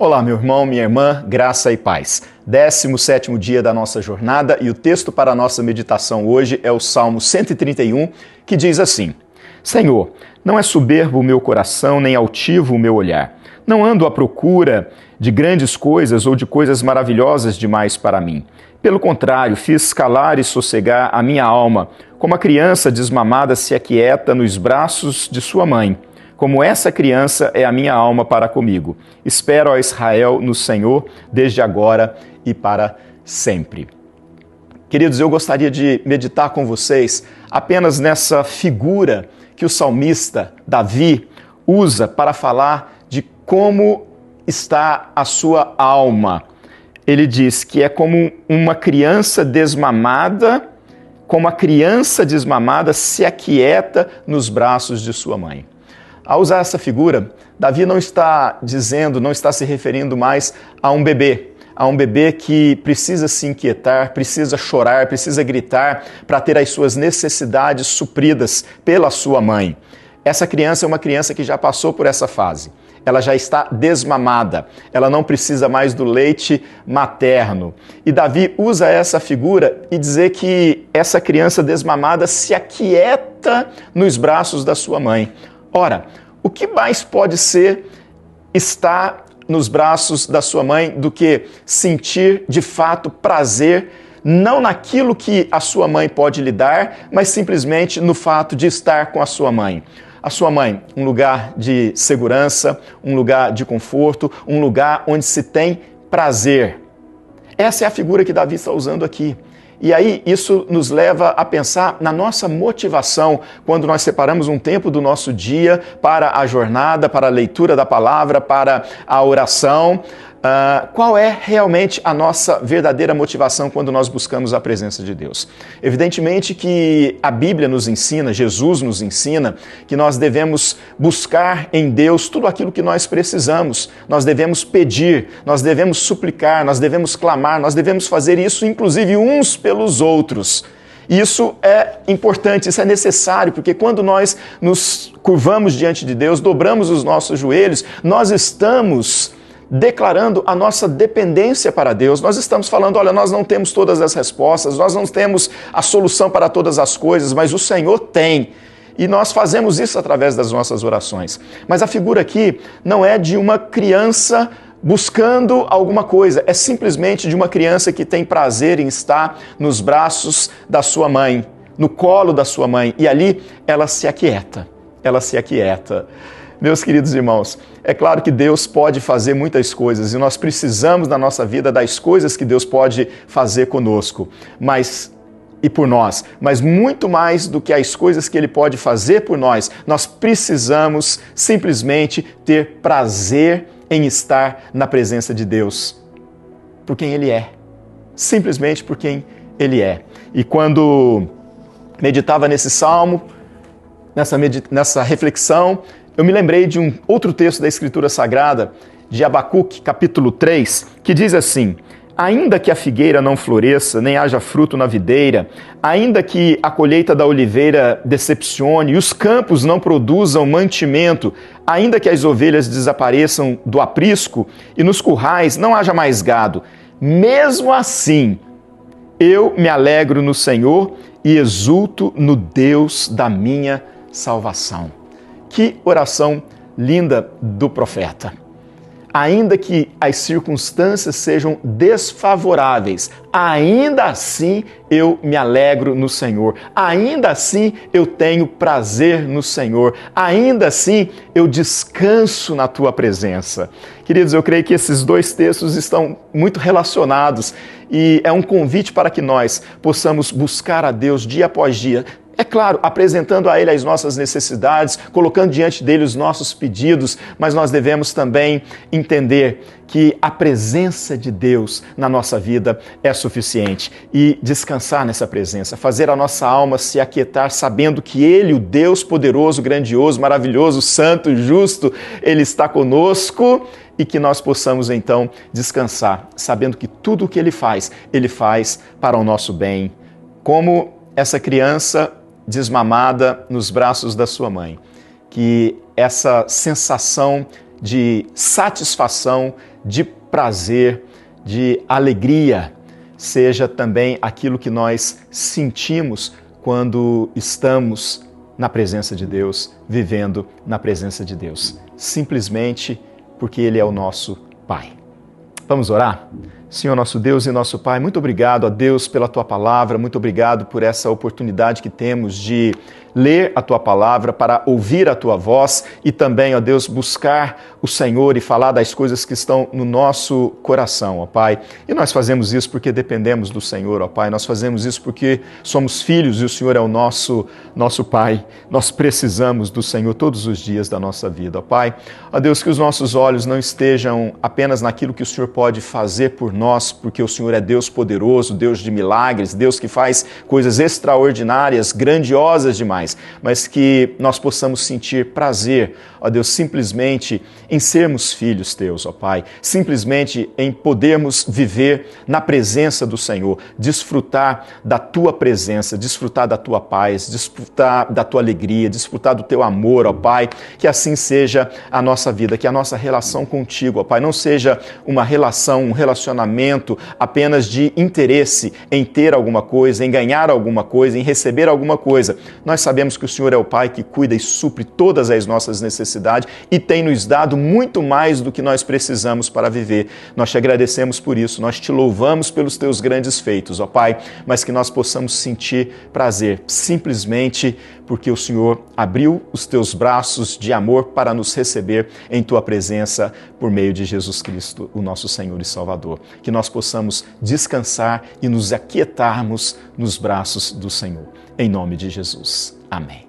Olá, meu irmão, minha irmã, graça e paz. 17º dia da nossa jornada e o texto para a nossa meditação hoje é o Salmo 131, que diz assim: Senhor, não é soberbo o meu coração, nem altivo o meu olhar. Não ando à procura de grandes coisas ou de coisas maravilhosas demais para mim. Pelo contrário, fiz calar e sossegar a minha alma, como a criança desmamada se aquieta nos braços de sua mãe. Como essa criança é a minha alma para comigo. Espero, ó Israel, no Senhor, desde agora e para sempre. Queridos, eu gostaria de meditar com vocês apenas nessa figura que o salmista Davi usa para falar de como está a sua alma. Ele diz que é como uma criança desmamada, como a criança desmamada se aquieta nos braços de sua mãe. Ao usar essa figura, Davi não está se referindo mais a um bebê que precisa se inquietar, precisa chorar, precisa gritar para ter as suas necessidades supridas pela sua mãe. Essa criança é uma criança que já passou por essa fase. Ela já está desmamada, ela não precisa mais do leite materno. E Davi usa essa figura e dizer que essa criança desmamada se aquieta nos braços da sua mãe. Ora, o que mais pode ser estar nos braços da sua mãe do que sentir de fato prazer, não naquilo que a sua mãe pode lhe dar, mas simplesmente no fato de estar com a sua mãe? A sua mãe, um lugar de segurança, um lugar de conforto, um lugar onde se tem prazer. Essa é a figura que Davi está usando aqui. E aí isso nos leva a pensar na nossa motivação quando nós separamos um tempo do nosso dia para a jornada, para a leitura da palavra, para a oração. Qual é realmente a nossa verdadeira motivação quando nós buscamos a presença de Deus? Evidentemente que a Bíblia nos ensina, Jesus nos ensina, que nós devemos buscar em Deus tudo aquilo que nós precisamos. Nós devemos pedir, nós devemos suplicar, nós devemos clamar, nós devemos fazer isso inclusive uns pelos outros. Isso é importante, isso é necessário, porque quando nós nos curvamos diante de Deus, dobramos os nossos joelhos, nós estamos declarando a nossa dependência para Deus. Nós estamos falando, olha, nós não temos todas as respostas, nós não temos a solução para todas as coisas, mas o Senhor tem. E nós fazemos isso através das nossas orações. Mas a figura aqui não é de uma criança buscando alguma coisa, é simplesmente de uma criança que tem prazer em estar nos braços da sua mãe, no colo da sua mãe, e ali ela se aquieta. Meus queridos irmãos, é claro que Deus pode fazer muitas coisas e nós precisamos na nossa vida das coisas que Deus pode fazer conosco, e por nós, mas muito mais do que as coisas que Ele pode fazer por nós, nós precisamos simplesmente ter prazer em estar na presença de Deus, por quem Ele é, simplesmente por quem Ele é. E quando meditava nesse salmo, nessa reflexão, eu me lembrei de um outro texto da Escritura Sagrada, de Abacuque, capítulo 3, que diz assim: ainda que a figueira não floresça, nem haja fruto na videira, ainda que a colheita da oliveira decepcione e os campos não produzam mantimento, ainda que as ovelhas desapareçam do aprisco e nos currais não haja mais gado, mesmo assim eu me alegro no Senhor e exulto no Deus da minha salvação. Que oração linda do profeta. Ainda que as circunstâncias sejam desfavoráveis, ainda assim eu me alegro no Senhor, ainda assim eu tenho prazer no Senhor, ainda assim eu descanso na Tua presença. Queridos, eu creio que esses dois textos estão muito relacionados e é um convite para que nós possamos buscar a Deus dia após dia. É claro, apresentando a Ele as nossas necessidades, colocando diante dele os nossos pedidos, mas nós devemos também entender que a presença de Deus na nossa vida é suficiente e descansar nessa presença, fazer a nossa alma se aquietar sabendo que Ele, o Deus poderoso, grandioso, maravilhoso, santo, justo, Ele está conosco e que nós possamos então descansar, sabendo que tudo o que Ele faz para o nosso bem. Como essa criança desmamada nos braços da sua mãe, que essa sensação de satisfação, de prazer, de alegria, seja também aquilo que nós sentimos quando estamos na presença de Deus, vivendo na presença de Deus, simplesmente porque Ele é o nosso Pai. Vamos orar? Senhor, nosso Deus e nosso Pai, muito obrigado a Deus pela Tua Palavra, muito obrigado por essa oportunidade que temos de ler a Tua Palavra, para ouvir a Tua voz e também, ó Deus, buscar o Senhor e falar das coisas que estão no nosso coração, ó Pai. E nós fazemos isso porque dependemos do Senhor, ó Pai. Nós fazemos isso porque somos filhos e o Senhor é o nosso Pai. Nós precisamos do Senhor todos os dias da nossa vida, ó Pai. Ó Deus, que os nossos olhos não estejam apenas naquilo que o Senhor pode fazer por nós, porque o Senhor é Deus poderoso, Deus de milagres, Deus que faz coisas extraordinárias, grandiosas demais, mas que nós possamos sentir prazer, ó Deus, simplesmente em sermos filhos teus, ó Pai, simplesmente em podermos viver na presença do Senhor, desfrutar da tua presença, desfrutar da tua paz, desfrutar da tua alegria, desfrutar do teu amor, ó Pai, que assim seja a nossa vida, que a nossa relação contigo, ó Pai, não seja uma relação, um relacionamento apenas de interesse em ter alguma coisa, em ganhar alguma coisa, em receber alguma coisa. Nós sabemos que o Senhor é o Pai que cuida e supre todas as nossas necessidades e tem nos dado muito mais do que nós precisamos para viver. Nós te agradecemos por isso, nós te louvamos pelos teus grandes feitos, ó Pai, mas que nós possamos sentir prazer, simplesmente porque o Senhor abriu os teus braços de amor para nos receber em tua presença por meio de Jesus Cristo, o nosso Senhor e Salvador. Que nós possamos descansar e nos aquietarmos nos braços do Senhor. Em nome de Jesus. Amém.